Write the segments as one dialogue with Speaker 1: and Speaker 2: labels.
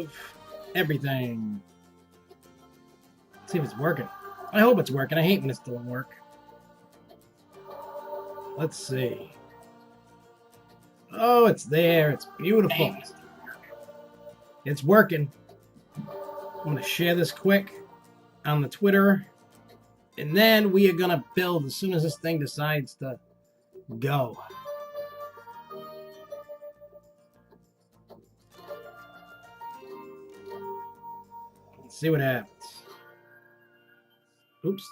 Speaker 1: of everything. Let's see if it's working. I hope it's working. I hate when this doesn't work. Let's see. Oh, it's there. It's beautiful. It's working. I'm going to share this quick on the Twitter. And then we are going to build as soon as this thing decides to go. Let's see what happens. Oops.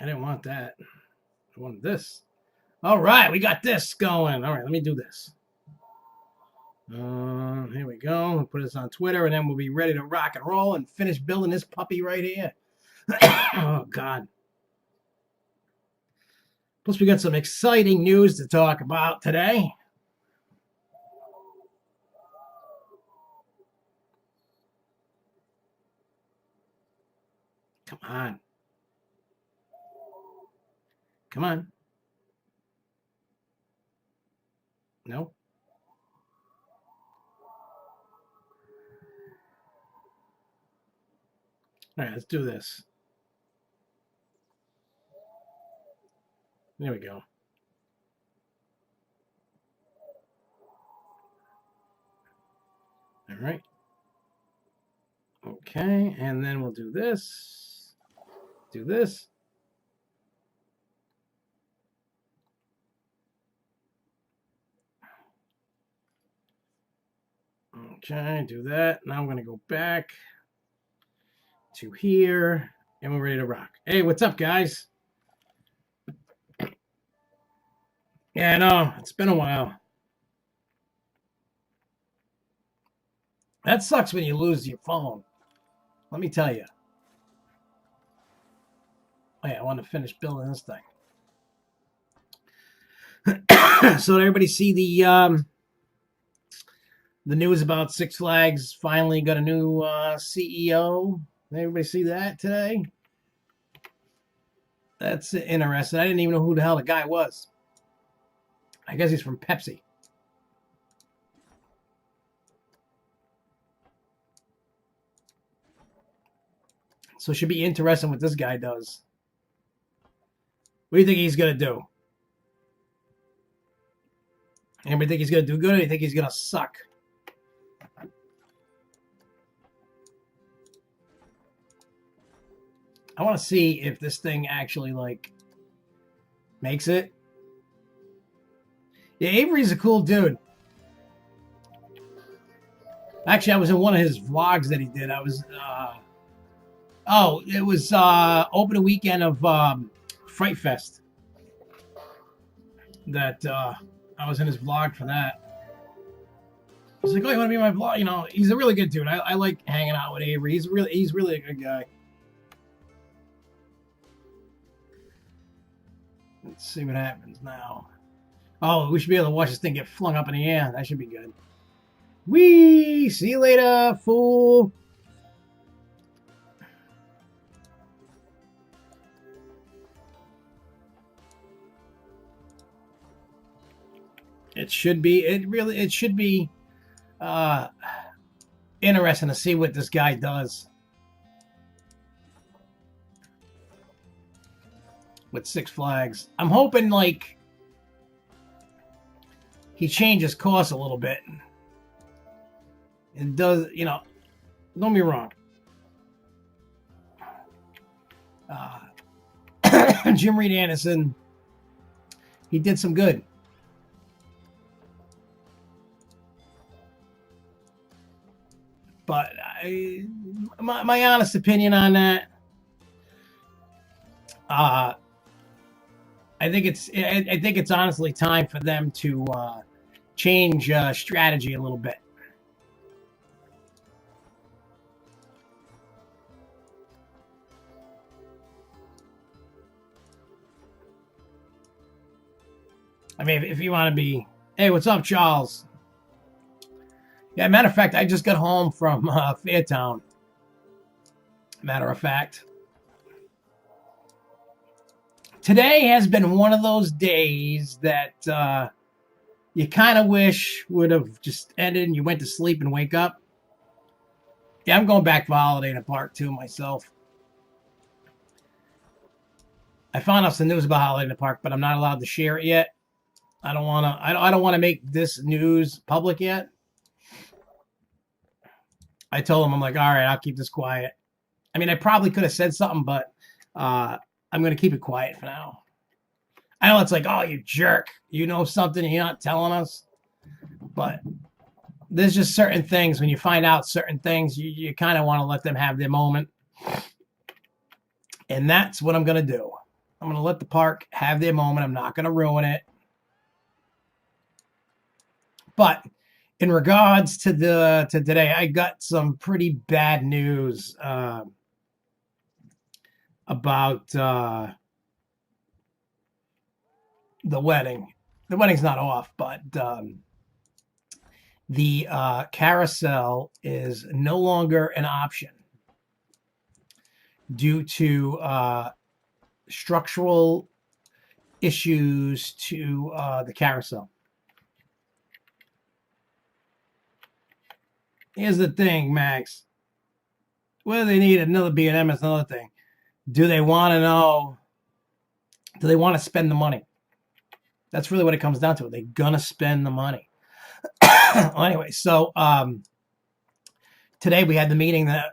Speaker 1: I didn't want that. I wanted this. All right, we got this going. All right, let me do this. Here we go. We'll put this on Twitter, and then we'll be ready to rock and roll and finish building this puppy right here. Oh, God. Plus, we got some exciting news to talk about today. Come on. Come on. No. All right, let's do this. There we go. All right. Okay, and then we'll do this. Do this. Okay, do that. Now I'm going to go back to here, and we're ready to rock. Hey, what's up, guys? Yeah, I know. It's been a while. That sucks when you lose your phone. Let me tell you. Oh, yeah, I want to finish building this thing. So did everybody see the news about Six Flags finally got a new CEO? Did everybody see that today? That's interesting. I didn't even know who the hell the guy was. I guess he's from Pepsi. So it should be interesting what this guy does. What do you think he's going to do? Anybody think he's going to do good, or do you think he's going to suck? I want to see if this thing actually, like, makes it. Yeah, Avery's a cool dude. Actually, I was in one of his vlogs that he did. I was, it was opening weekend of Fright Fest. That I was in his vlog for that. I was like, oh, you want to be in my vlog? You know, he's a really good dude. I like hanging out with Avery. He's really a good guy. Let's see what happens now. Oh, we should be able to watch this thing get flung up in the air. That should be good. Whee! See you later, fool. It should be. It should be interesting to see what this guy does with Six Flags. I'm hoping, like, he changes course a little bit. And does, you know, don't be wrong. Jim Reed Anderson, he did some good. But my honest opinion on that, I think it's honestly time for them to change strategy a little bit. I mean, if you want to be, hey, what's up, Charles? Yeah, matter of fact, I just got home from Fairtown. Matter of fact. Today has been one of those days that you kind of wish would have just ended and you went to sleep and wake up. Yeah, I'm going back for Holiday in the Park too myself. I found out some news about Holiday in the Park, but I'm not allowed to share it yet. I don't want to. I don't want to make this news public yet. I told him, I'm like, all right, I'll keep this quiet. I mean, I probably could have said something, but I'm going to keep it quiet for now. I know it's like, oh, you jerk. You know something and you're not telling us. But there's just certain things. When you find out certain things, you kind of want to let them have their moment. And that's what I'm going to do. I'm going to let the park have their moment. I'm not going to ruin it. But in regards to today, I got some pretty bad news about the wedding. The wedding's not off, but the carousel is no longer an option due to structural issues to the carousel. Here's the thing, Max. Whether they need another B&M is another thing. Do they want to know? Do they want to spend the money? That's really what it comes down to. Are they gonna spend the money? Well, anyway, so today we had the meeting that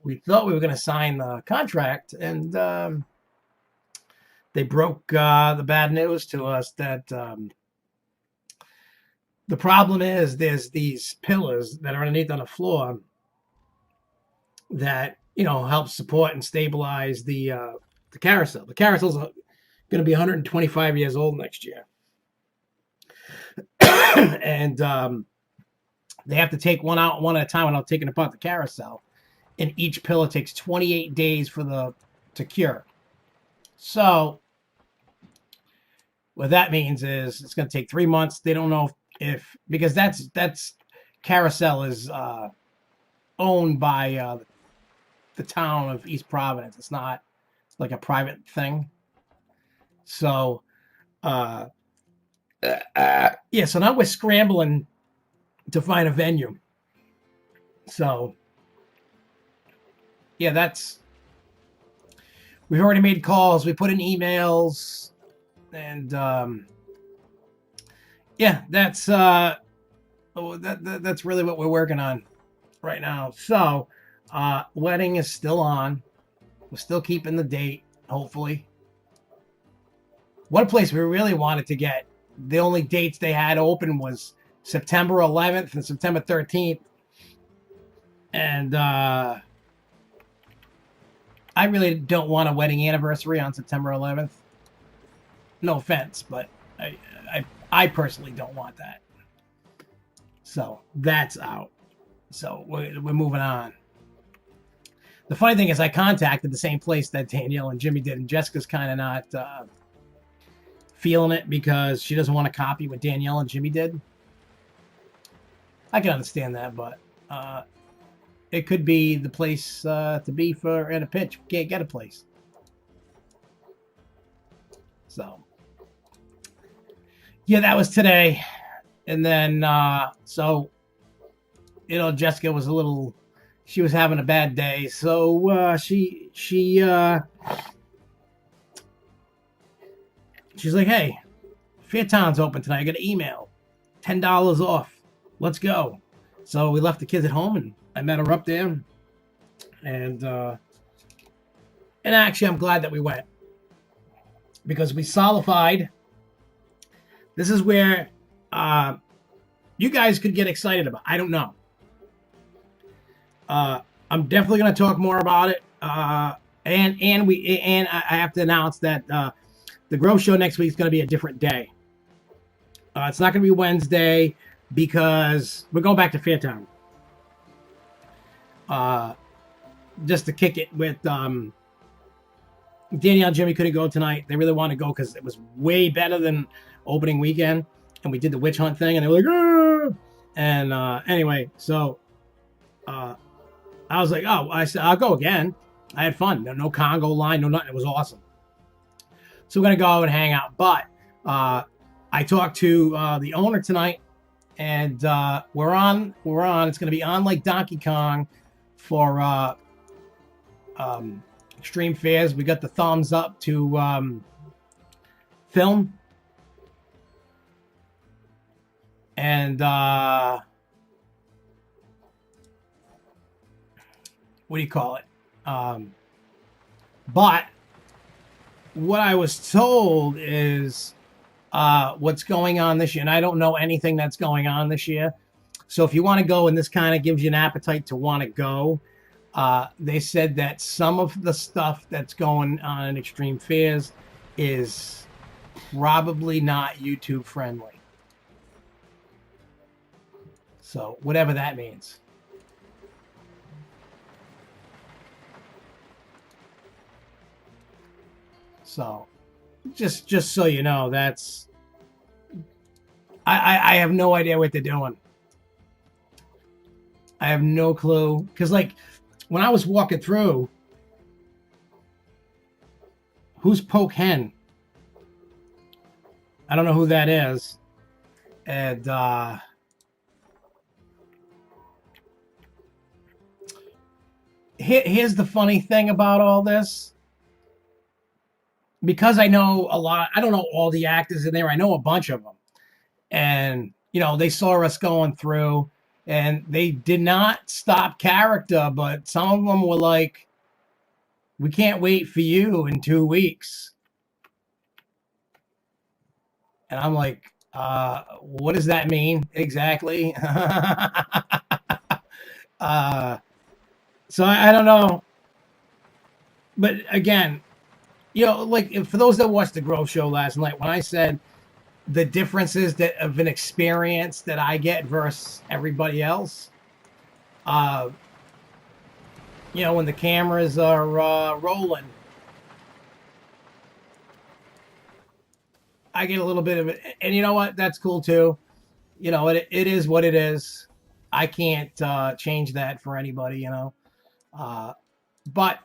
Speaker 1: we thought we were going to sign the contract, and they broke the bad news to us that the problem is there's these pillars that are underneath on the floor that, you know, help support and stabilize the carousel. The carousel's going to be 125 years old next year. And they have to take one out one at a time without taking apart the carousel. And each pillar takes 28 days to cure. So what that means is it's going to take 3 months. They don't know if because that's carousel is owned by the town of East Providence. It's not like a private thing. So yeah, so now we're scrambling to find a venue. So yeah, we've already made calls, we put in emails, and yeah, that's really what we're working on right now. So wedding is still on. We're still keeping the date, hopefully. One place we really wanted to get, the only dates they had open was September 11th and September 13th. And I really don't want a wedding anniversary on September 11th. No offense, but I personally don't want that. So that's out. So we're moving on. The funny thing is I contacted the same place that Danielle and Jimmy did, and Jessica's kind of not feeling it because she doesn't want to copy what Danielle and Jimmy did. I can understand that, but it could be the place to be for at a pitch. We can't get a place. So, yeah, that was today. And then, so, you know, Jessica was she was having a bad day. So she's like, hey, Fairtown's open tonight. I got an email. $10 off. Let's go. So we left the kids at home, and I met her up there. And actually, I'm glad that we went. Because we solidified. This is where you guys could get excited about. I don't know. I'm definitely going to talk more about it. And I have to announce that the Grove Show next week is going to be a different day. It's not going to be Wednesday because we're going back to Fairtown. Just to kick it with Danielle and Jimmy couldn't go tonight. They really wanted to go because it was way better than opening weekend. And we did the witch hunt thing, and they were like, ah! And anyway, so I was like, oh, I said, I'll go again. I had fun. No Congo line, no nothing. It was awesome. So we're going to go and hang out. But I talked to the owner tonight, and we're on. It's going to be on like Donkey Kong for Extreme Fairs. We got the thumbs up to film, and what do you call it? But what I was told is what's going on this year, and I don't know anything that's going on this year. So if you want to go, and this kind of gives you an appetite to want to go, they said that some of the stuff that's going on in Extreme Fairs is probably not YouTube friendly. So whatever that means. So just so you know, that's I have no idea what they're doing. I have no clue. Because like when I was walking through, who's Poke Hen? I don't know who that is. And here's the funny thing about all this. Because I know a lot, I don't know all the actors in there. I know a bunch of them. And, you know, they saw us going through and they did not stop character, but some of them were like, we can't wait for you in 2 weeks. And I'm like, what does that mean exactly? So I don't know. But again, you know, like for those that watched the Grow Show last night, when I said the differences that of an experience that I get versus everybody else, you know, when the cameras are rolling, I get a little bit of it. And you know what? That's cool too. You know, it is what it is. I can't change that for anybody, you know. But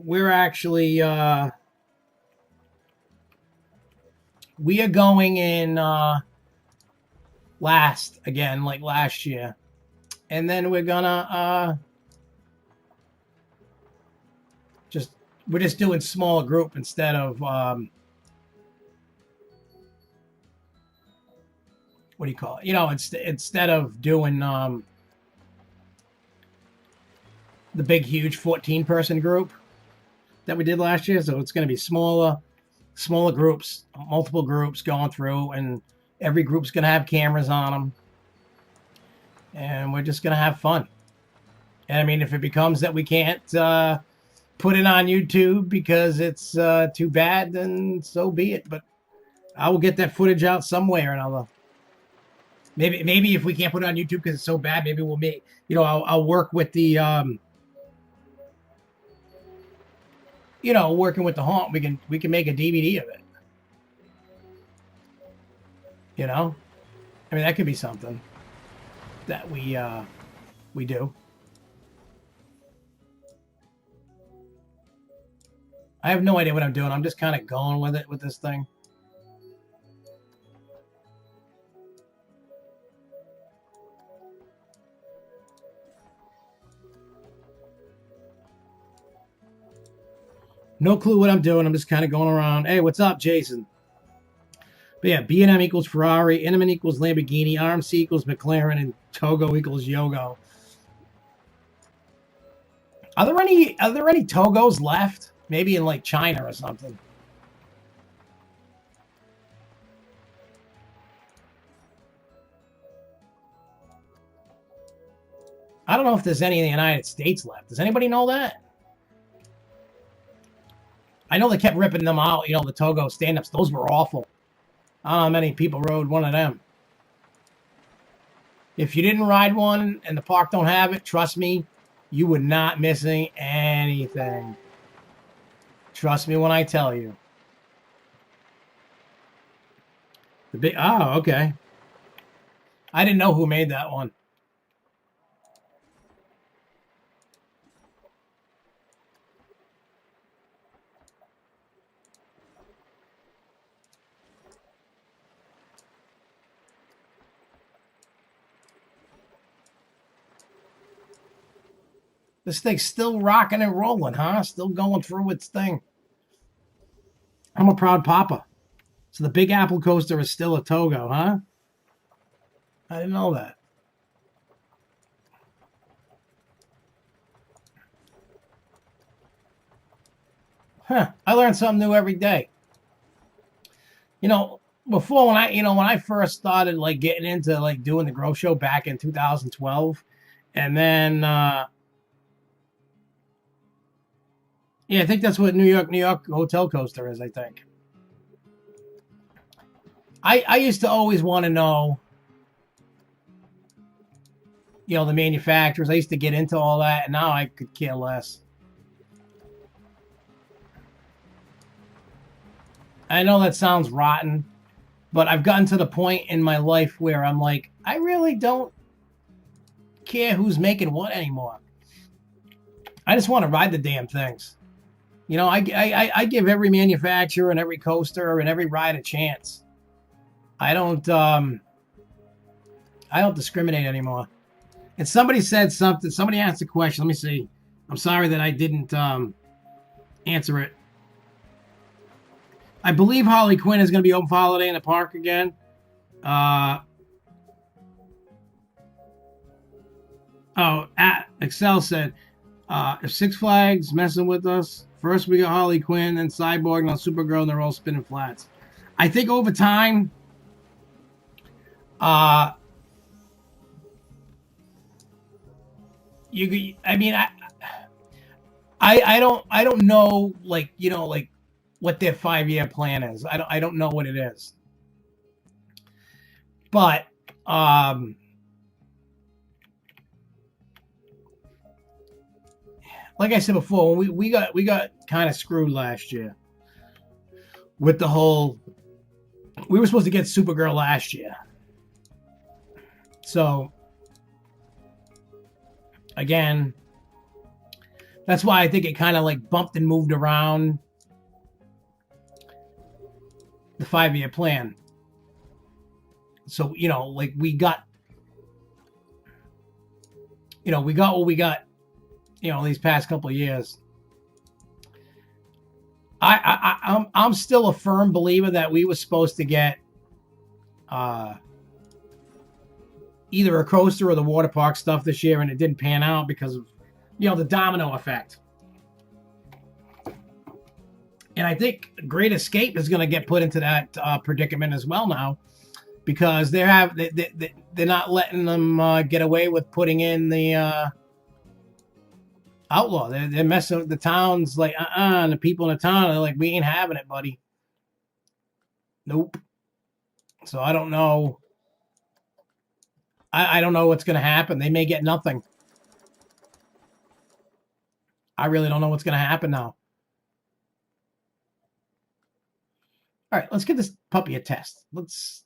Speaker 1: we're actually we are going in last again, like last year. And then we're gonna we're just doing smaller group instead of what do you call it? You know, instead of doing the big huge 14-person group that we did last year. So it's going to be smaller groups, multiple groups going through, and every group's going to have cameras on them, and we're just going to have fun. And I mean, if it becomes that we can't put it on YouTube because it's too bad, then so be it. But I will get that footage out some way or another. Maybe if we can't put it on YouTube because it's so bad, maybe we'll make, you know, I'll work with the you know, working with the haunt, we can make a DVD of it. You know, I mean, that could be something that we do. I have no idea what I'm doing. I'm just kind of going with it with this thing. No clue what I'm doing. I'm just kind of going around. Hey, what's up, Jason? But yeah, B&M equals Ferrari, Intamin equals Lamborghini, RMC equals McLaren, and Togo equals Yogo. Are there any Togos left? Maybe in like China or something. I don't know if there's any in the United States left. Does anybody know that? I know they kept ripping them out, you know, the Togo stand-ups. Those were awful. I don't know how many people rode one of them. If you didn't ride one and the park don't have it, trust me, you were not missing anything. Trust me when I tell you. The big, oh, okay. I didn't know who made that one. This thing's still rocking and rolling, huh? Still going through its thing. I'm a proud papa. So the Big Apple coaster is still a Togo, huh? I didn't know that. Huh. I learn something new every day. You know, before when I first started like getting into like doing the Grow Show back in 2012, and then yeah, I think that's what New York Hotel Coaster is, I think. I used to always want to know, the manufacturers. I used to get into all that, and now I could care less. I know that sounds rotten, but I've gotten to the point in my life where I'm like, I really don't care who's making what anymore. I just want to ride the damn things. I give every manufacturer and every coaster and every ride a chance. I don't discriminate anymore. And somebody said something. Somebody asked a question. Let me see. I'm sorry that I didn't answer it. I believe Harley Quinn is going to be open for holiday in the park again. Excel said, if Six Flags messing with us, first we got Harley Quinn, then Cyborg, and then Supergirl, and they're all spinning flats. I think over time, I don't know, like what their 5-year plan is. I don't know what it is. But like I said before, we got kind of screwed last year with the whole. We were supposed to get Supergirl last year, so again, that's why I think it kind of like bumped and moved around the 5-year plan. So like we got what we got. These past couple of years. I'm still a firm believer that we were supposed to get either a coaster or the water park stuff this year, and it didn't pan out because of the domino effect. And I think Great Escape is going to get put into that predicament as well now, because they're not letting them get away with putting in the Outlaw. They're messing with the towns, like and the people in the town are like, we ain't having it, buddy. Nope. So I don't know. I don't know what's going to happen. They may get nothing. I really don't know what's going to happen now. All right, let's give this puppy a test. Let's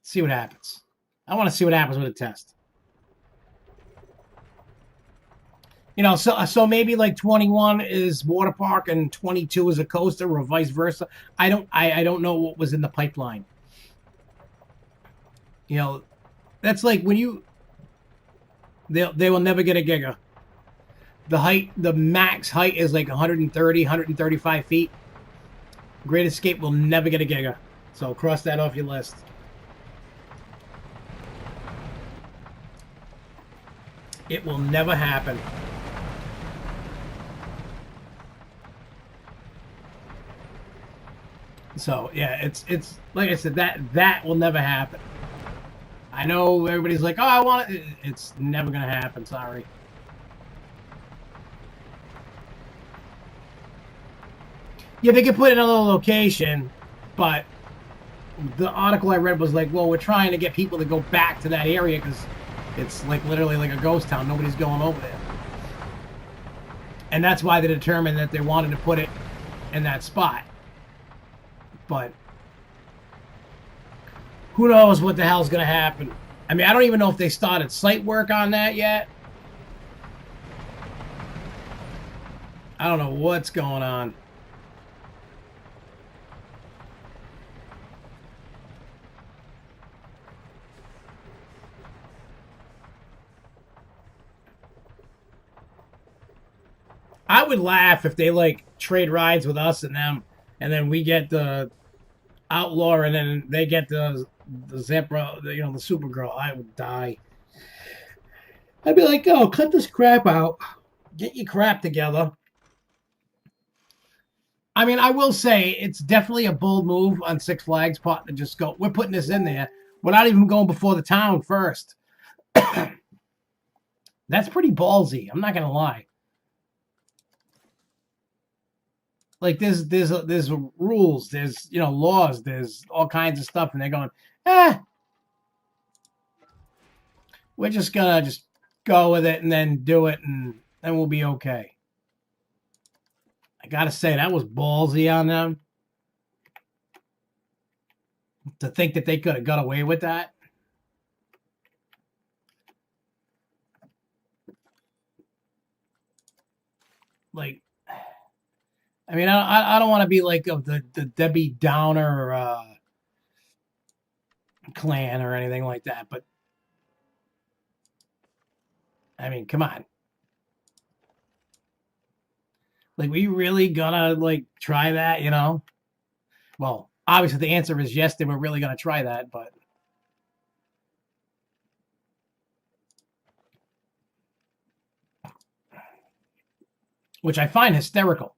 Speaker 1: see what happens. I want to see what happens with a test. So maybe like 21 is water park and 22 is a coaster, or vice versa. I don't know what was in the pipeline. That's like when they will never get a Giga. The max height is like 130, 135 feet. Great Escape will never get a Giga. So cross that off your list. It will never happen. So yeah, it's like I said, that will never happen. I know everybody's like, oh, I want it. It's never gonna happen. Sorry. Yeah, they could put it in another location, but the article I read was like, well, we're trying to get people to go back to that area because it's like literally like a ghost town. Nobody's going over there. And that's why they determined that they wanted to put it in that spot. But who knows what the hell's going to happen. I mean, I don't even know if they started site work on that yet. I don't know what's going on. I would laugh if they like trade rides with us and them, and then we get the Outlaw, and then they get the Zebra, the Supergirl. I would die. I'd be like, oh, cut this crap out. Get your crap together. I mean, I will say it's definitely a bold move on Six Flags part to just go, we're putting this in there. We're not even going before the town first. That's pretty ballsy. I'm not going to lie. Like there's rules, there's laws, there's all kinds of stuff, and they're going, we're just gonna just go with it and then do it, and then we'll be okay. I gotta say that was ballsy on them to think that they could have got away with that. Like, I mean, I don't want to be like of the Debbie Downer clan or anything like that, but I mean, come on. Like, we really gonna like try that, Well, obviously the answer is yes, they were really gonna try that, but which I find hysterical.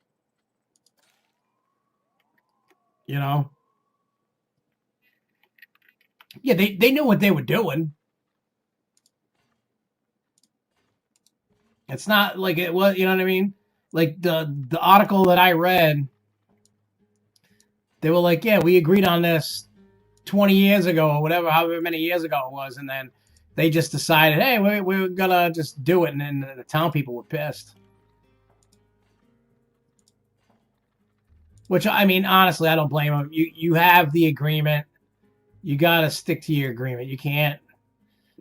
Speaker 1: Yeah, they knew what they were doing. It's not like it was, you know what I mean? Like the article that I read, they were like, yeah, we agreed on this 20 years ago or whatever, however many years ago it was, and then they just decided, hey, we're gonna just do it, and then the town people were pissed. Which, I mean, honestly, I don't blame them. You have the agreement. You got to stick to your agreement. You can't,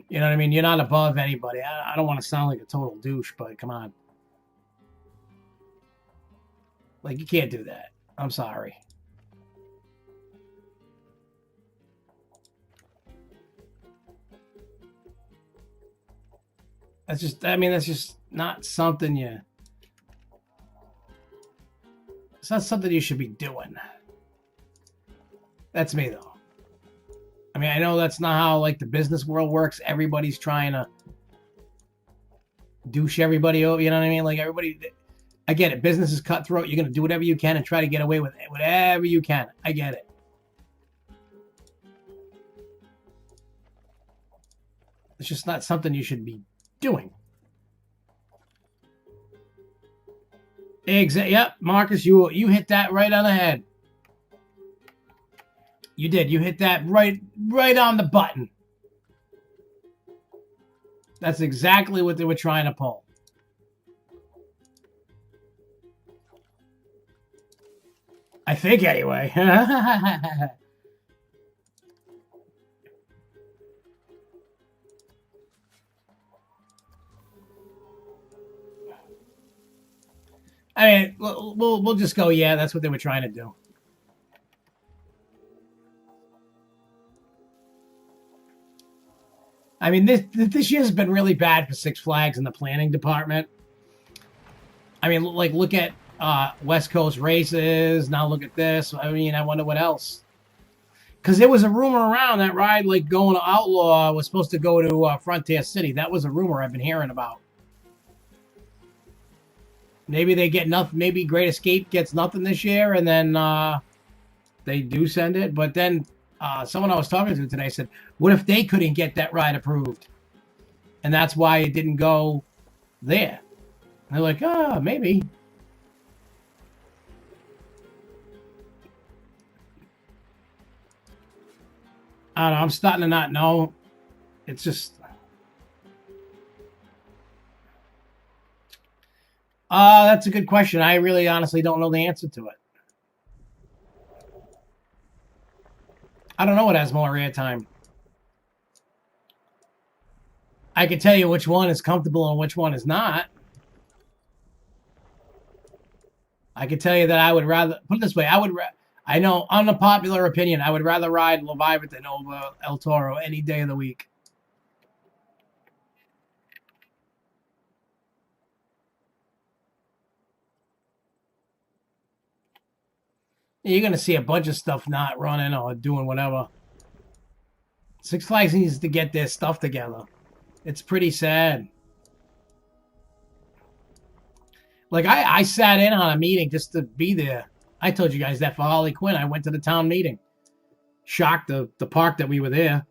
Speaker 1: you know what I mean? You're not above anybody. I don't want to sound like a total douche, but come on. Like, you can't do that. I'm sorry. That's just not something it's not something you should be doing. That's me, though. I mean, I know that's not how, like, the business world works. Everybody's trying to douche everybody over, you know what I mean? Like, everybody, I get it. Business is cutthroat. You're going to do whatever you can and try to get away with it. Whatever you can. I get it. It's just not something you should be doing. Yep, Marcus, you hit that right on the head. You did. You hit that right on the button. That's exactly what they were trying to pull. I think, anyway. I mean, we'll just go, yeah, that's what they were trying to do. I mean, this year's been really bad for Six Flags in the planning department. I mean, like, look at West Coast races. Now look at this. I mean, I wonder what else. Because there was a rumor around that ride, like, going to Outlaw was supposed to go to Frontier City. That was a rumor I've been hearing about. Maybe they get nothing. Maybe Great Escape gets nothing this year, and then they do send it. But then someone I was talking to today said, what if they couldn't get that ride approved? And that's why it didn't go there. And they're like, maybe. I don't know. I'm starting to not know. It's just... that's a good question. I really honestly don't know the answer to it. I don't know what has more airtime. I can tell you which one is comfortable and which one is not. I can tell you that I would rather... Put it this way. I know, unpopular opinion, I would rather ride Leviathan over El Toro any day of the week. You're going to see a bunch of stuff not running or doing whatever. Six Flags needs to get their stuff together. It's pretty sad. Like, I sat in on a meeting just to be there. I told you guys that for Harley Quinn. I went to the town meeting. Shocked the park that we were there.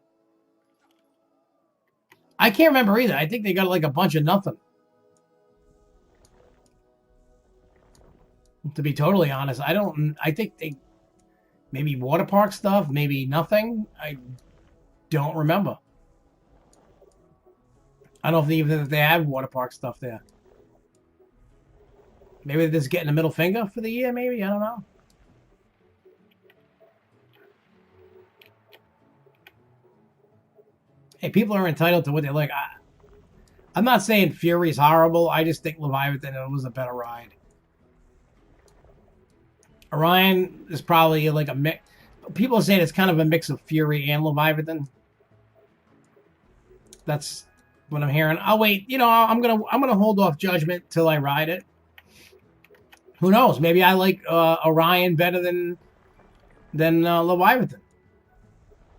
Speaker 1: I can't remember either. I think they got like a bunch of nothing. To be totally honest, I think they maybe water park stuff, maybe nothing. I don't remember. I don't know if they had water park stuff there. Maybe they're just getting a middle finger for the year, maybe? I don't know. Hey, people are entitled to what they like. I'm not saying Fury's horrible. I just think Leviathan was a better ride. Orion is probably like a mix. People are saying it's kind of a mix of Fury and Leviathan. That's what I'm hearing. I'll wait. You know, I'm gonna hold off judgment till I ride it. Who knows? Maybe I like Orion better than Leviathan.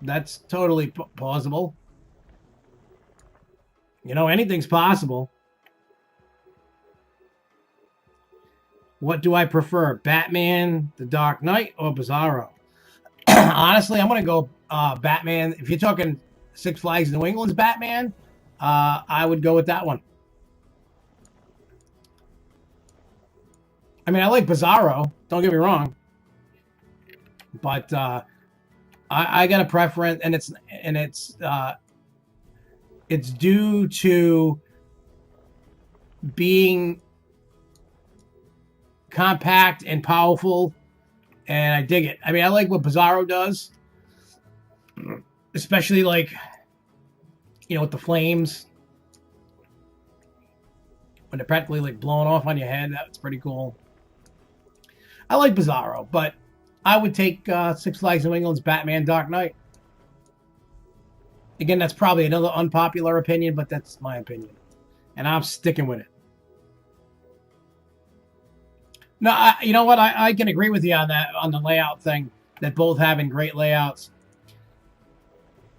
Speaker 1: That's totally plausible. You know, anything's possible. What do I prefer, Batman, The Dark Knight, or Bizarro? Honestly, I'm going to go Batman. If you're talking Six Flags New England's Batman, I would go with that one. I mean, I like Bizarro. Don't get me wrong. But I got a preference, and it's due to being compact and powerful, and I dig it. I mean, I like what Bizarro does, especially like, you know, with the flames when they're practically like blowing off on your head. That's pretty cool. I like Bizarro, but I would take Six Flags New England's Batman Dark Knight. Again, that's probably another unpopular opinion, but that's my opinion. And I'm sticking with it. No, you know what? I can agree with you on that, on the layout thing, that both having great layouts.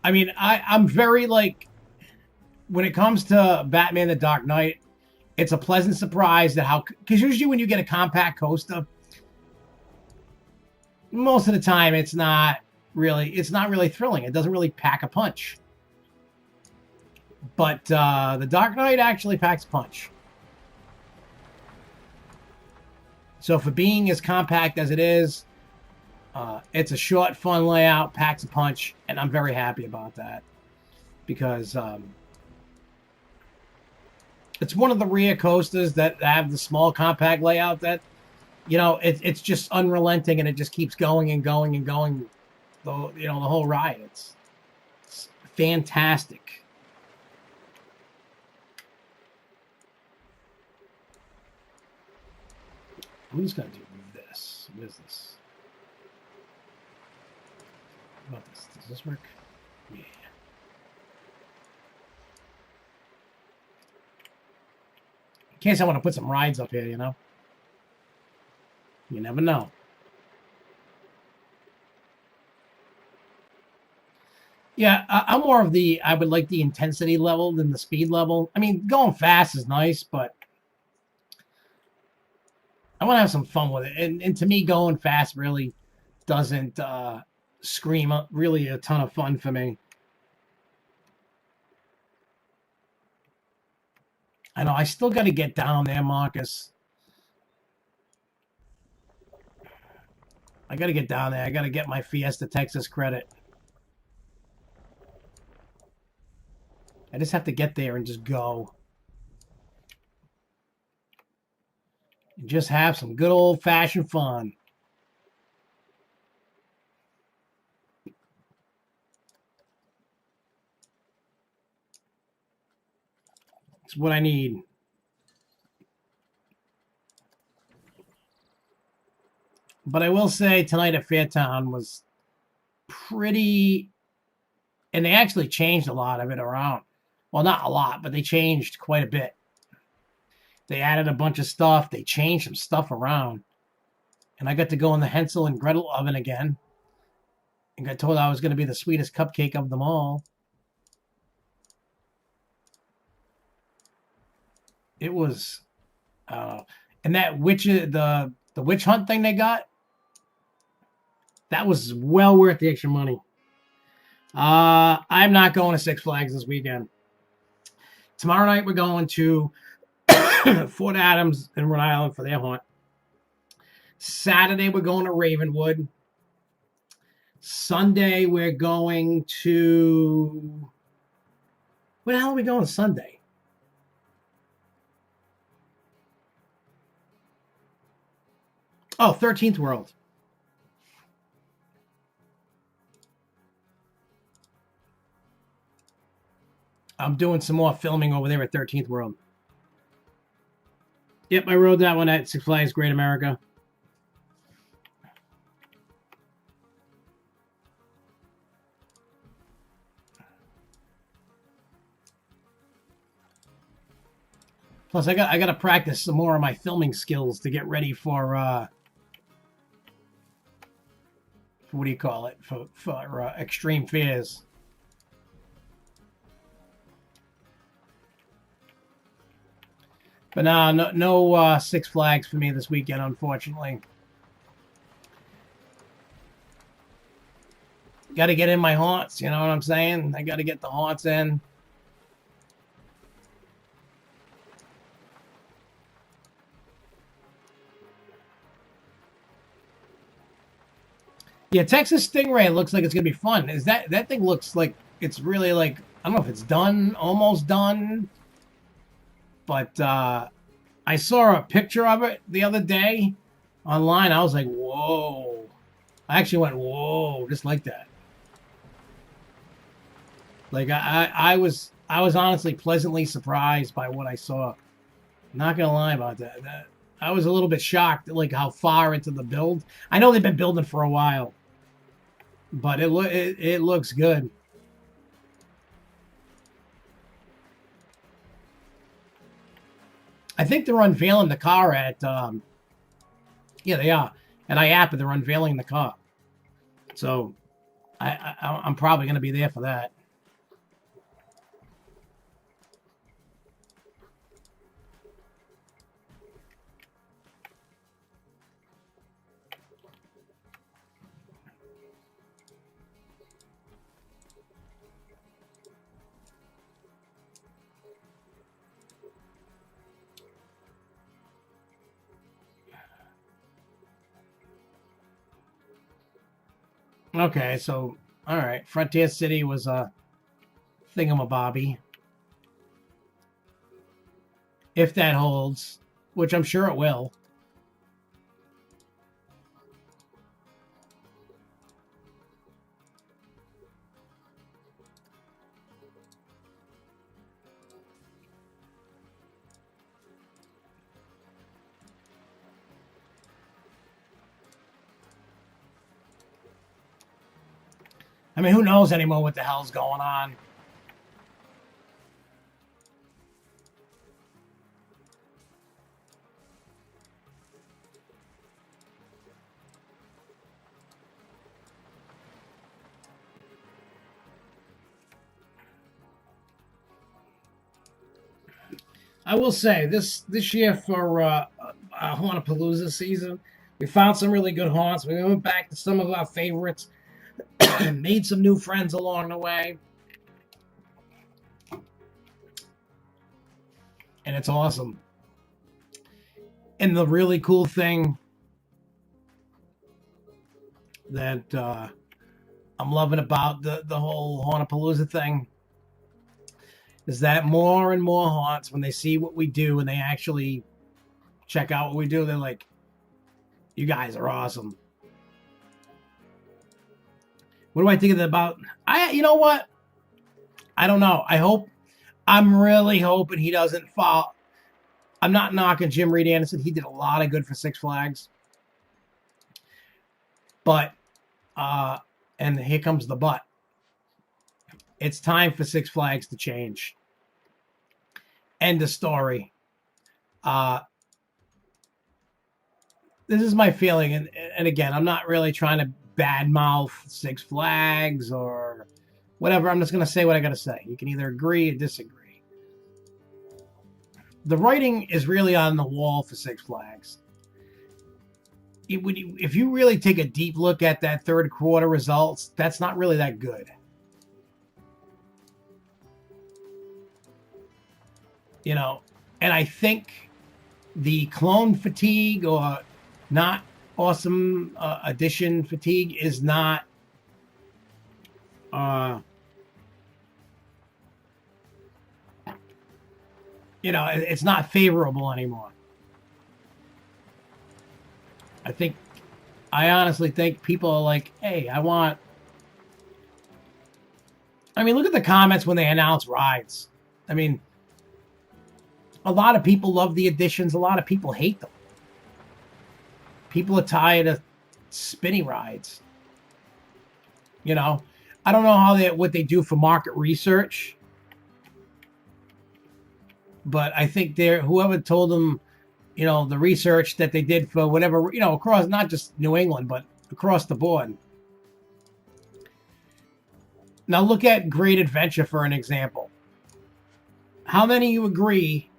Speaker 1: I mean, I'm very, like, when it comes to Batman the Dark Knight, it's a pleasant surprise that how, because usually when you get a compact coaster, most of the time it's not really thrilling. It doesn't really pack a punch. But the Dark Knight actually packs a punch. So for being as compact as it is, it's a short, fun layout, packs a punch, and I'm very happy about that. Because it's one of the rare coasters that have the small, compact layout that, you know, it's just unrelenting, and it just keeps going and going and going. You know, the whole ride. It's fantastic. I'm just going to do this. What is this? What about this? Does this work? Yeah. In case I want to put some rides up here, you know? You never know. Yeah, I'm more of I would like the intensity level than the speed level. I mean, going fast is nice, but I want to have some fun with it. And to me, going fast really doesn't scream up really a ton of fun for me. I know, I still got to get down there, Marcus. I got to get down there. I got to get my Fiesta Texas credit. I just have to get there and just go. And just have some good old-fashioned fun. It's what I need. But I will say tonight at Fairtown was pretty... And they actually changed a lot of it around. Well, not a lot, but they changed quite a bit. They added a bunch of stuff. They changed some stuff around. And I got to go in the Hansel and Gretel oven again. And got told I was going to be the sweetest cupcake of them all. It was, and that the witch hunt thing they got, that was well worth the extra money. I'm not going to Six Flags this weekend. Tomorrow night we're going to Fort Adams in Rhode Island for their hunt. Saturday we're going to Ravenwood. Sunday we're going to... Where the hell are we going Sunday? Oh, 13th World. I'm doing some more filming over there at 13th World. Yep, I rode that one at Six Flags Great America. Plus, I got to practice some more of my filming skills to get ready for what do you call it? For Extreme Fears. But no Six Flags for me this weekend, unfortunately. Got to get in my haunts, you know what I'm saying? I got to get the haunts in. Yeah, Texas Stingray looks like it's gonna be fun. Is that thing looks like it's really like, I don't know if it's done, almost done, but I saw a picture of it the other day online. I was like, whoa! I actually went, whoa, just like that. Like I was honestly pleasantly surprised by what I saw. Not gonna lie about that. I was a little bit shocked at like how far into the build. I know they've been building for a while. But it looks good. I think they're unveiling the car at yeah, they are. At IAPA, they're unveiling the car. So I'm probably going to be there for that. Okay, so, all right. Frontier City was a thingamabobby. If that holds, which I'm sure it will. I mean, who knows anymore what the hell's going on? I will say this year for Hauntapalooza season, we found some really good haunts. We went back to some of our favorites, made some new friends along the way, and it's awesome. And the really cool thing that I'm loving about the whole Hauntapalooza thing is that more and more haunts, when they see what we do and they actually check out what we do, they're like, you guys are awesome. What do I think about? You know what? I don't know. I'm really hoping he doesn't fall. I'm not knocking Jim Reed Anderson. He did a lot of good for Six Flags. But, and here comes the but. It's time for Six Flags to change. End of story. this is my feeling, and again, I'm not really trying to badmouth Six Flags or whatever. I'm just going to say what I got to say. You can either agree or disagree. The writing is really on the wall for Six Flags. If you really take a deep look at that third quarter results, that's not really that good. You know, and I think the clone fatigue or not awesome addition fatigue is not you know, it's not favorable anymore. I honestly think people are like, hey, I mean, look at the comments when they announce rides. I mean, a lot of people love the additions. A lot of people hate them. People are tired of spinny rides. You know, I don't know what they do for market research, but I think whoever told them, you know, the research that they did for whatever, you know, across not just New England, but across the board. Now look at Great Adventure for an example. How many of you agree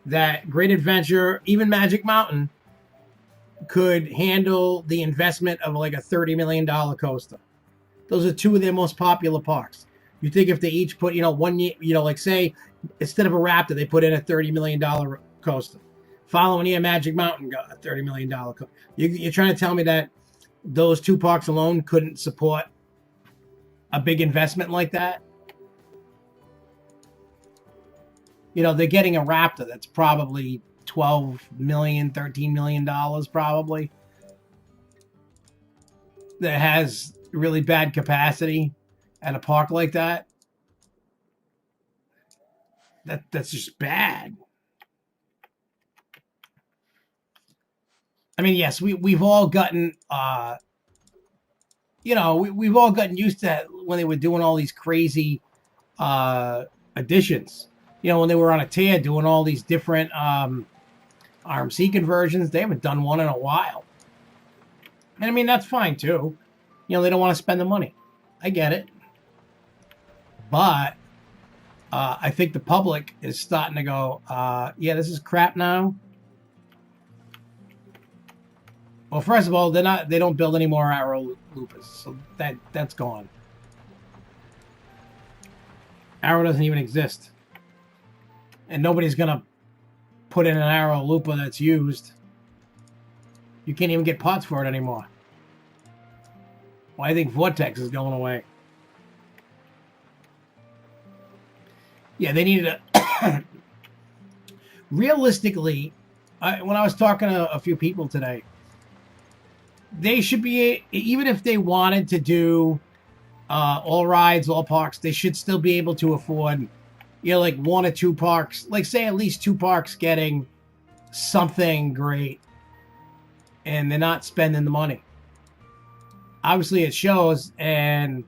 Speaker 1: that Great Adventure, even Magic Mountain, could handle the investment of like a $30 million coaster? Those are two of their most popular parks. You think if they each put, you know, like say, instead of a Raptor, they put in a $30 million coaster. Following year, Magic Mountain got a $30 million coaster. You're trying to tell me that those two parks alone couldn't support a big investment like that? You know, they're getting a Raptor that's probably $12 million, $13 million probably. That has really bad capacity at a park like that. That's just bad. I mean, yes, we've all gotten you know, we've all gotten used to that when they were doing all these crazy additions. You know, when they were on a tear doing all these different RMC conversions. They haven't done one in a while. And I mean, that's fine too. You know, they don't want to spend the money. I get it. But I think the public is starting to go, yeah, this is crap now. Well, first of all, they don't build any more Arrow Loopers, so that's gone. Arrow doesn't even exist. And nobody's gonna put in an Arrow Looper that's used. You can't even get parts for it anymore. Well, I think Vortex is going away. Yeah, they needed a... Realistically, when I was talking to a few people today, they should be, even if they wanted to do all rides, all parks, they should still be able to afford, you know, like one or two parks, like say at least two parks getting something great, and they're not spending the money. Obviously, it shows, and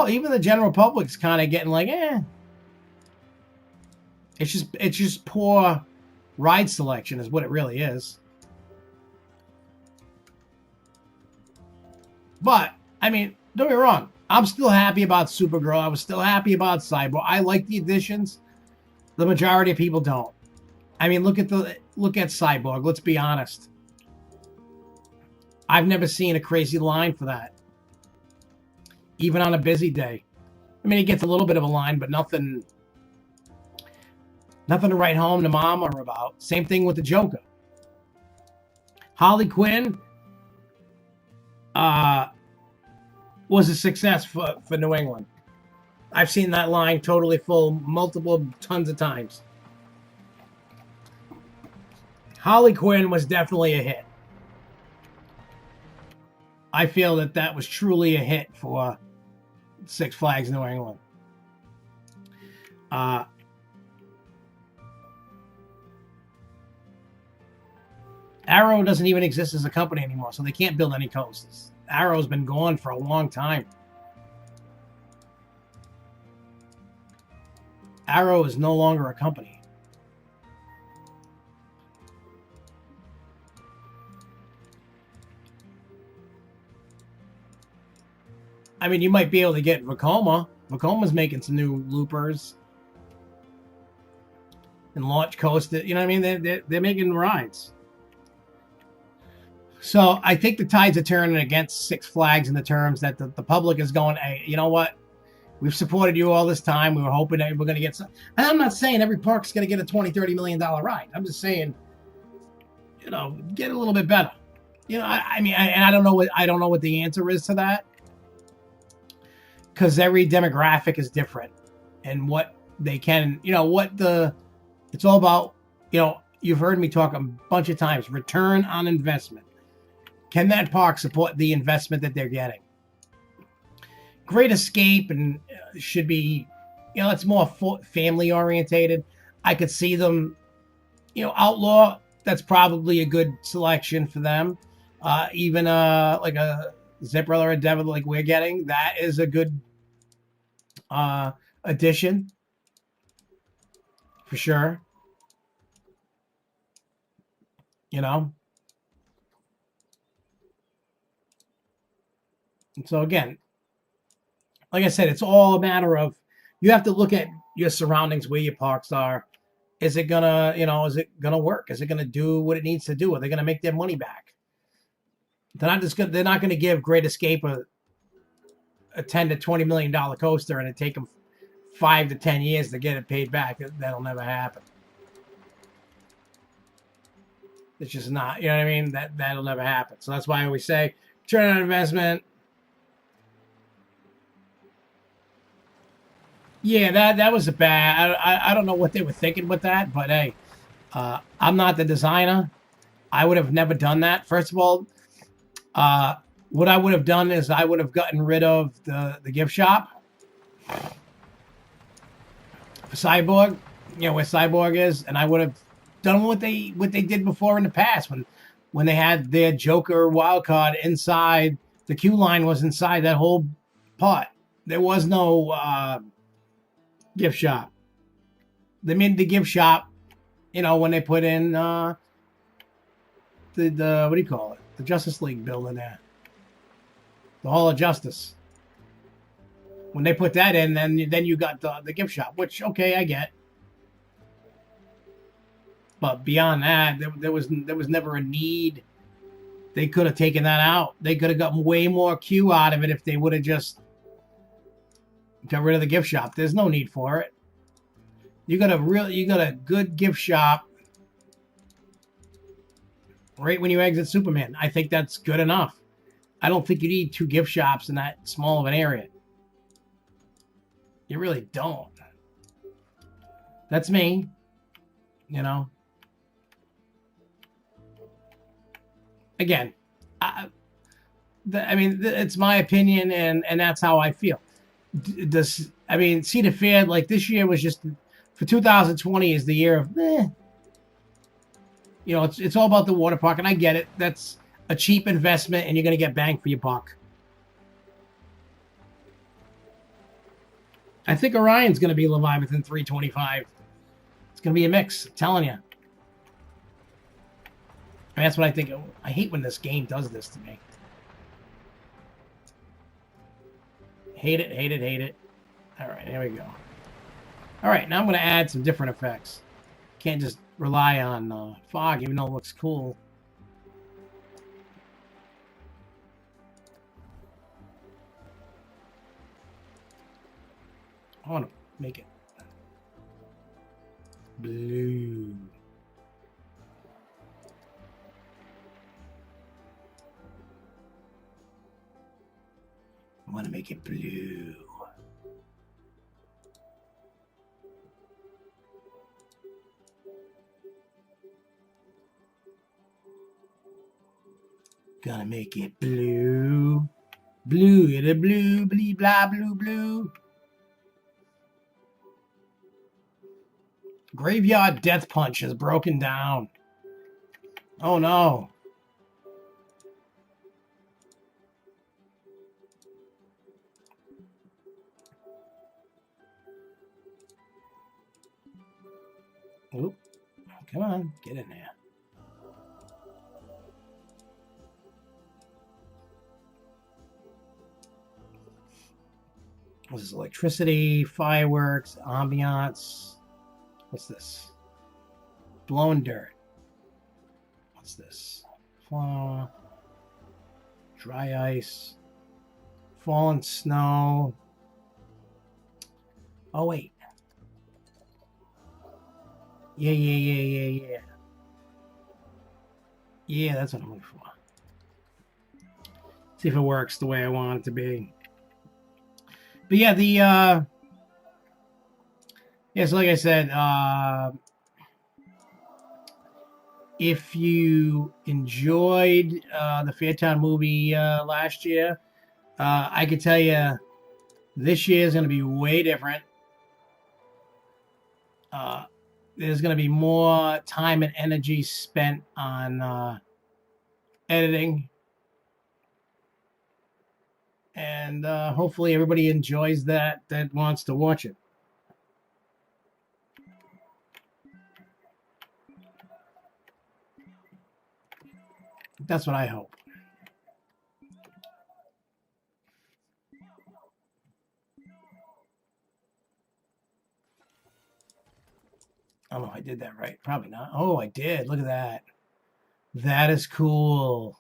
Speaker 1: even the general public's kind of getting like, eh. It's just poor ride selection is what it really is. But I mean, don't get me wrong. I'm still happy about Supergirl. I was still happy about Cyborg. I like the additions. The majority of people don't. I mean, look at Cyborg. Let's be honest. I've never seen a crazy line for that. Even on a busy day. I mean, it gets a little bit of a line, but nothing to write home to mama about. Same thing with the Joker. Harley Quinn was a success for New England. I've seen that line totally full multiple tons of times. Harley Quinn was definitely a hit. I feel that was truly a hit for Six Flags New England. Arrow doesn't even exist as a company anymore, so they can't build any coasters. Arrow's been gone for a long time. Arrow is no longer a company. I mean, you might be able to get Vekoma. Vekoma's making some new loopers. And Launch Coaster. You know what I mean? They're making rides. So I think the tides are turning against Six Flags in the terms that the public is going, hey, you know what? We've supported you all this time. We were hoping that we're going to get some. And I'm not saying every park's going to get a $20, $30 million ride. I'm just saying, you know, get a little bit better. You know, I mean, I don't know what the answer is to that, because every demographic is different, and what they can, you know, it's all about. You know, you've heard me talk a bunch of times. Return on investment. Can that park support the investment that they're getting? Great Escape and should be, you know, it's more family orientated. I could see them, you know, Outlaw. That's probably a good selection for them. Even like a Zipper or a Devil like we're getting, that is a good addition for sure. You know. And so again, like I said, it's all a matter of you have to look at your surroundings, where your parks are. Is it gonna, you know, is it gonna work? Is it gonna do what it needs to do? Are they gonna make their money back? They're not gonna give Great Escape a $10 to $20 million coaster and it take them 5 to 10 years to get it paid back. That'll never happen. It's just not, you know what I mean? That'll never happen. So that's why I always say, return on investment. Yeah, that was a bad. I don't know what they were thinking with that, but hey, I'm not the designer. I would have never done that. First of all, what I would have done is I would have gotten rid of the gift shop for Cyborg, you know, where Cyborg is, and I would have done what they did before in the past when they had their Joker wild card inside the queue line was inside that whole pot. There was no gift shop. They made the gift shop, you know, when they put in the what do you call it? The Justice League building there. The Hall of Justice. When they put that in, then you got the gift shop, which okay, I get. But beyond that, there was never a need. They could have taken that out. They could have gotten way more queue out of it if they would have just got rid of the gift shop. There's no need for it. You got a good gift shop right when you exit Superman. I think that's good enough. I don't think you need 2 gift shops in that small of an area. You really don't. That's me. You know. Again, I mean, it's my opinion, and that's how I feel. I mean, Cedar Fair, like this year was just, for 2020 is the year of, you know, it's all about the water park, and I get it. That's a cheap investment, and you're going to get bang for your buck. I think Orion's going to be Leviathan 325. It's going to be a mix, I'm telling you. And that's what I think. I hate when this game does this to me. Hate it, hate it, hate it. All right, here we go. All right, now I'm going to add some different effects. Can't just rely on fog, even though it looks cool. I want to make it blue. I want to make it blue. Gonna make it blue. Blue, it blue, blee, blah, blue, blue. Graveyard Death Punch is broken down. Oh no. Oop. Come on, get in there. This is electricity, fireworks, ambiance. What's this? Blown dirt. What's this? Flower. Dry ice. Fallen snow. Oh, wait. Yeah. Yeah, that's what I'm looking for. See if it works the way I want it to be. But yeah, so like I said, if you enjoyed the Fairtown movie last year, I can tell you this year is going to be way different. There's going to be more time and energy spent on editing. And hopefully everybody enjoys that wants to watch it. That's what I hope. I don't know if I did that right. Probably not. Oh, I did. Look at that. That is cool.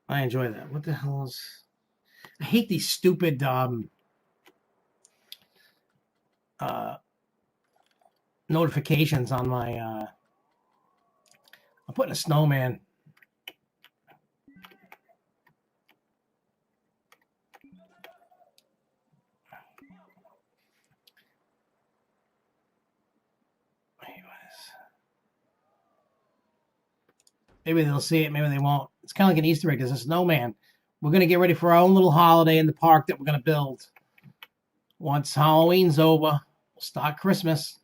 Speaker 1: I enjoy that. What the hell is... I hate these stupid notifications on my... I'm putting a snowman. Maybe they'll see it, maybe they won't. It's kind of like an Easter egg. There's a snowman. We're going to get ready for our own little holiday in the park that we're going to build. Once Halloween's over, we'll start Christmas.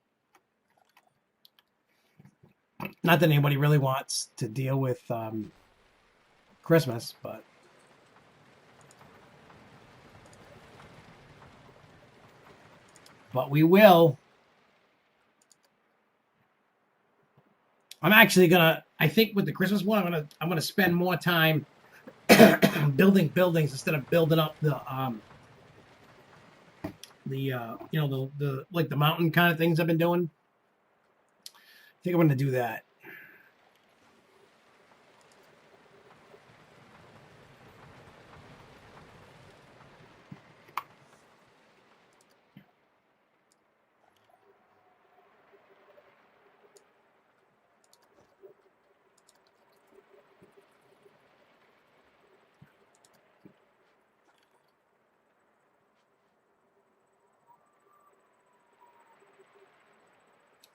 Speaker 1: Not that anybody really wants to deal with Christmas, but we will. I'm actually gonna. I think with the Christmas one, I'm gonna spend more time building buildings instead of building up the like the mountain kind of things I've been doing. I think I'm gonna do that.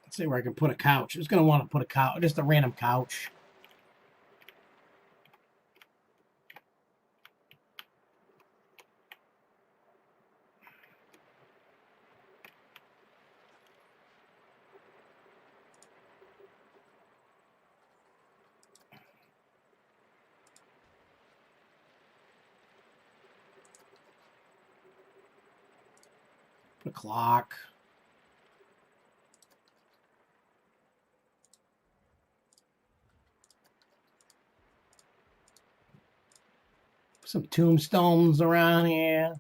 Speaker 1: Let's see where I can put a couch. Who's gonna want to put a couch? Just a random couch. Put a clock. Some tombstones around here.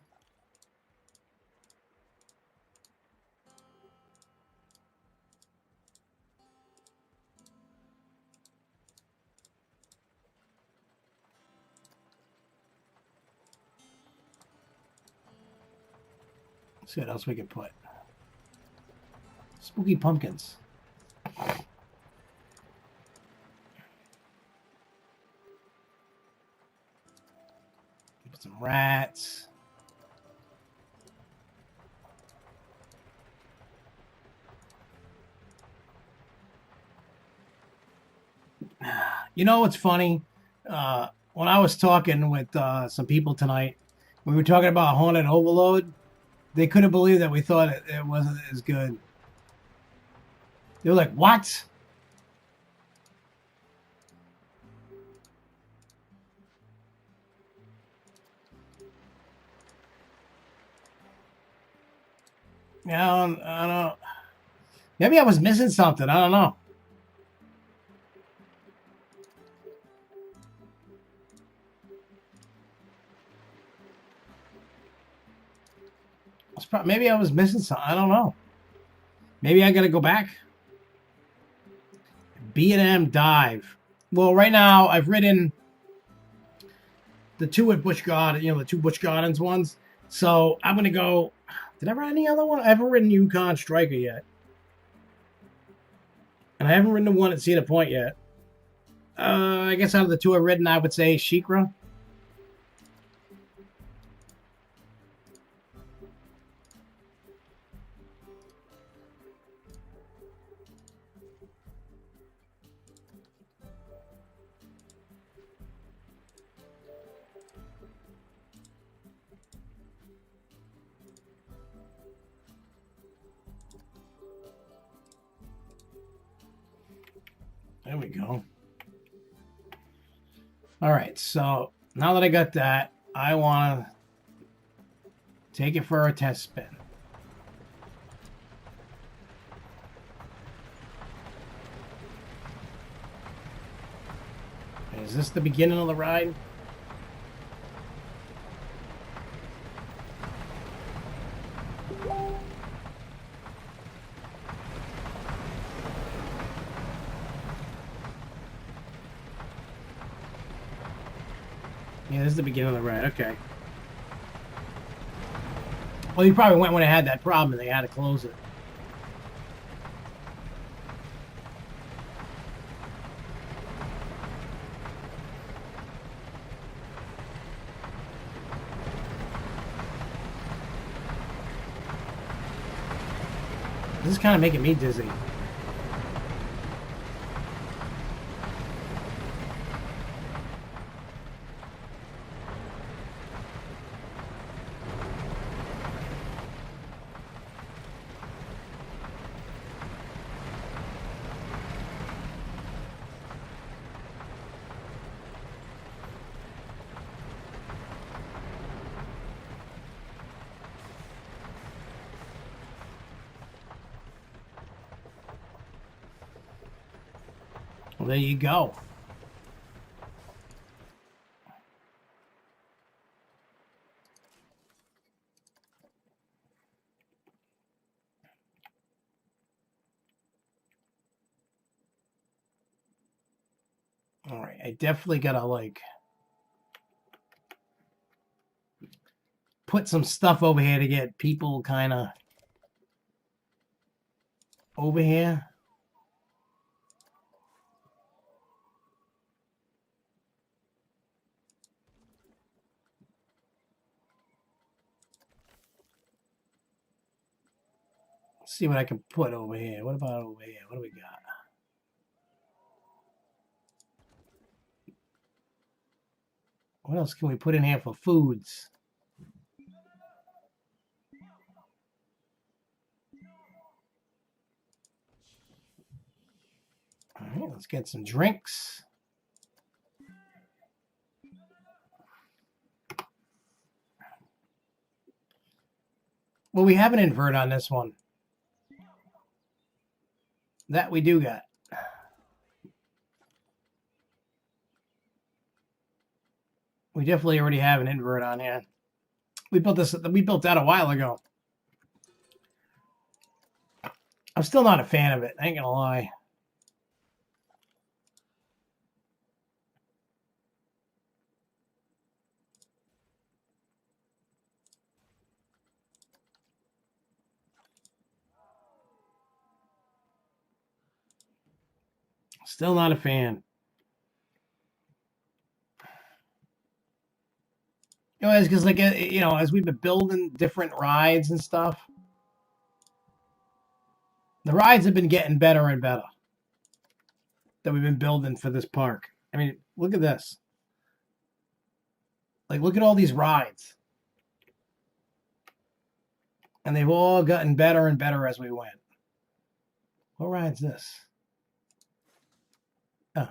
Speaker 1: Let's see what else we can put. Spooky pumpkins. Put some rats. You know what's funny? When I was talking with some people tonight, we were talking about Haunted Overload. They couldn't believe that we thought it wasn't as good. They were like, what? Yeah, I don't know. Maybe I was missing something. I don't know. maybe I was missing something. I don't know. Maybe I got to go back. B&M Dive. Well, right now I've ridden the two at Busch Gardens, the two Busch Gardens ones. So I'm going to go. Did I ride any other one? I haven't ridden Yukon Striker yet. And I haven't ridden the one at Cedar Point yet. I guess out of the two I've ridden, I would say Shikra. There we go. All right, so now that I got that, I want to take it for a test spin. Is this the beginning of the ride? Yeah, this is the beginning of the ride. Okay. Well, you probably went when it had that problem and they had to close it. This is kind of making me dizzy. Well, there you go. All right, I definitely gotta put some stuff over here to get people kind of over here. Let's see what I can put over here. What about over here? What do we got? What else can we put in here for foods? All right, let's get some drinks. Well, we have an invert on this one. That we do got. We definitely already have an invert on here. We built that a while ago. I'm still not a fan of it. I ain't gonna lie. Still not a fan. It's because as we've been building different rides and stuff, the rides have been getting better and better that we've been building for this park. I mean, look at this. Look at all these rides. And they've all gotten better and better as we went. What ride's this? Oh.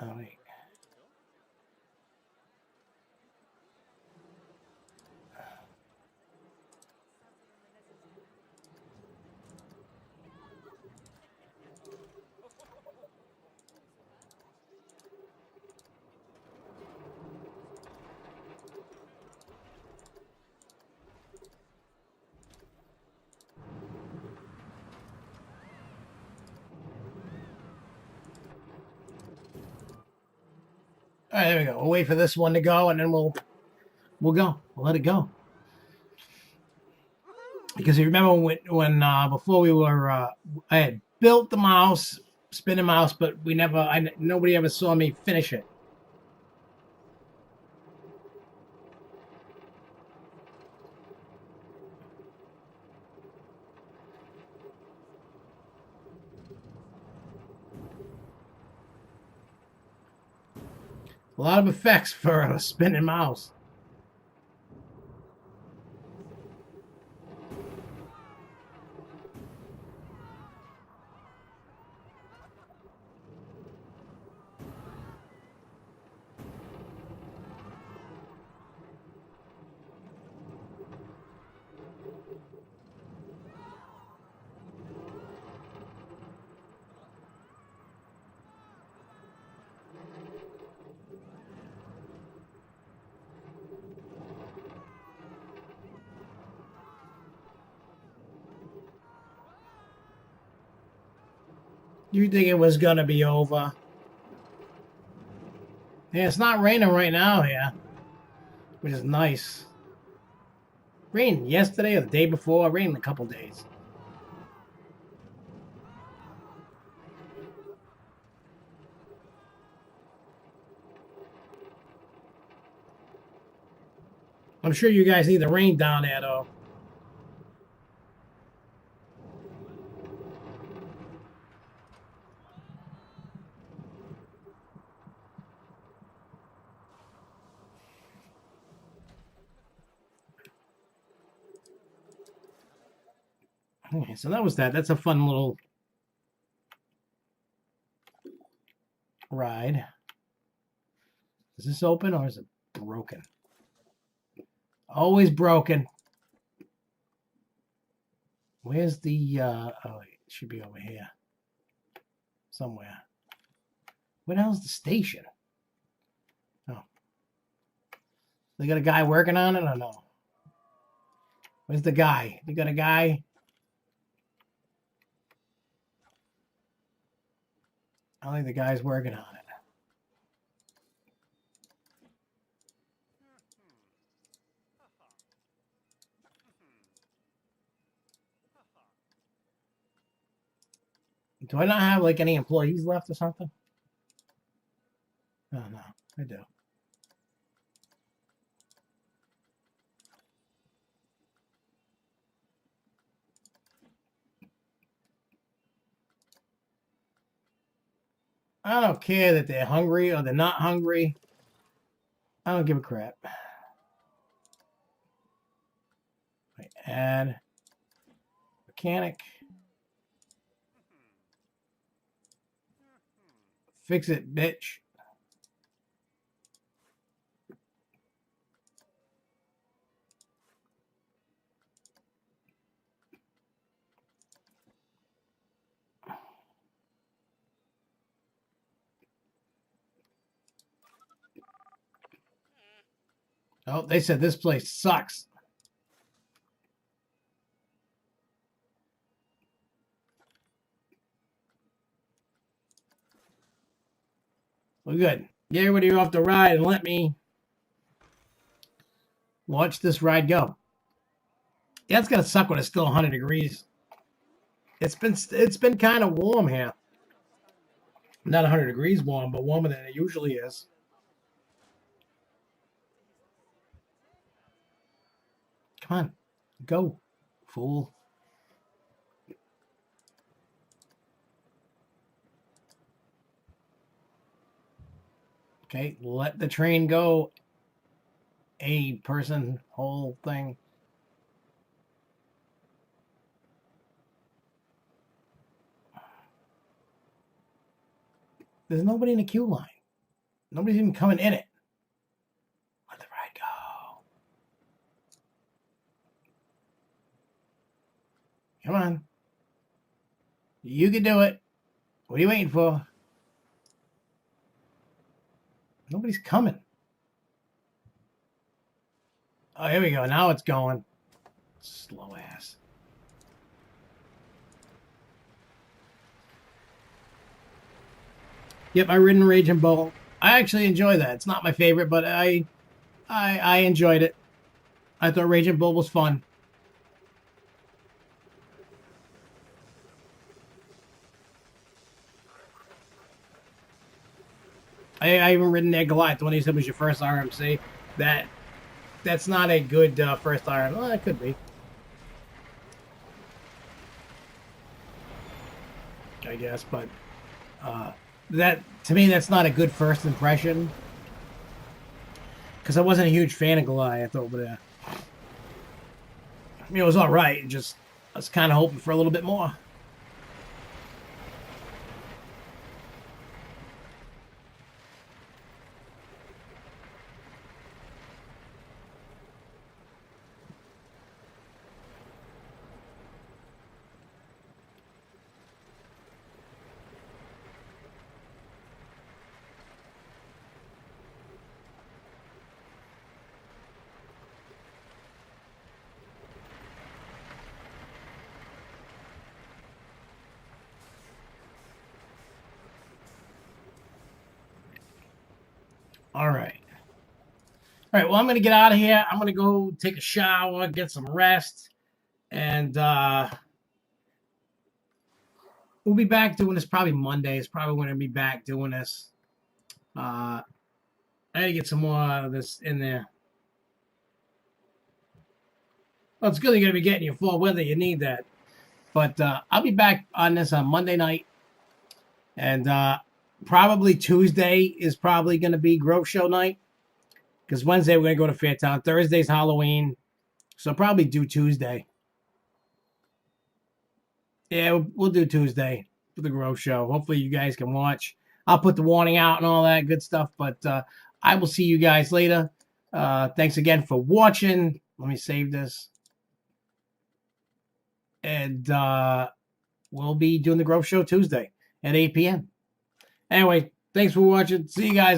Speaker 1: Oh, wait. All right, there we go. We'll wait for this one to go, and then we'll go. We'll let it go. Because you remember when before we were, I had built the mouse, spinning mouse, but nobody ever saw me finish it. A lot of effects for a spinning mouse. You think it was gonna be over? Yeah, it's not raining right now here, which is nice. Rained yesterday or the day before. Rained a couple days. I'm sure you guys need the rain down there, though. Okay, so that was that. That's a fun little ride. Is this open or is it broken? Always broken. Where's the, oh, it should be over here. Somewhere. Where the hell's the station? Oh. They got a guy working on it or no? Where's the guy? They got a guy? I don't think the guy's working on it. Do I not have like any employees left or something? Oh no, I do. I don't care that they're hungry or they're not hungry. I don't give a crap. Wait, add mechanic. Fix it, bitch. Oh, they said this place sucks. Well, good. Get everybody off the ride and let me watch this ride go. Yeah, it's gonna suck when it's still 100 degrees. It's been kind of warm here. Not 100 degrees warm, but warmer than it usually is. Come on, go, fool. Okay, let the train go. A person, whole thing. There's nobody in the queue line. Nobody's even coming in it. Let the ride go. Come on. You can do it. What are you waiting for? Nobody's coming. Oh, here we go. Now it's going. Slow ass. Yep, I ridden Raging Bull. I actually enjoy that. It's not my favorite, but I enjoyed it. I thought Raging Bull was fun. I even ridden that Goliath. The one you said was your first RMC. That's not a good first RMC. Well, it could be. I guess, but that to me that's not a good first impression because I wasn't a huge fan of Goliath over there. I mean, it was all right. Just I was kind of hoping for a little bit more. All right. All right, well, I'm going to get out of here. I'm going to go take a shower, get some rest, and we'll be back doing this probably Monday. It's probably when I'll be back doing this. I got to get some more of this in there. Well, it's good you're going to be getting your fall weather. You need that. But I'll be back on this on Monday night. And probably Tuesday is probably going to be Grove Show night. Because Wednesday we're going to go to Fairtown. Thursday's Halloween. So probably do Tuesday. Yeah, we'll do Tuesday for the Grove Show. Hopefully you guys can watch. I'll put the warning out and all that good stuff. But I will see you guys later. Thanks again for watching. Let me save this. And we'll be doing the Grove Show Tuesday at 8 p.m. Anyway, thanks for watching. See you guys.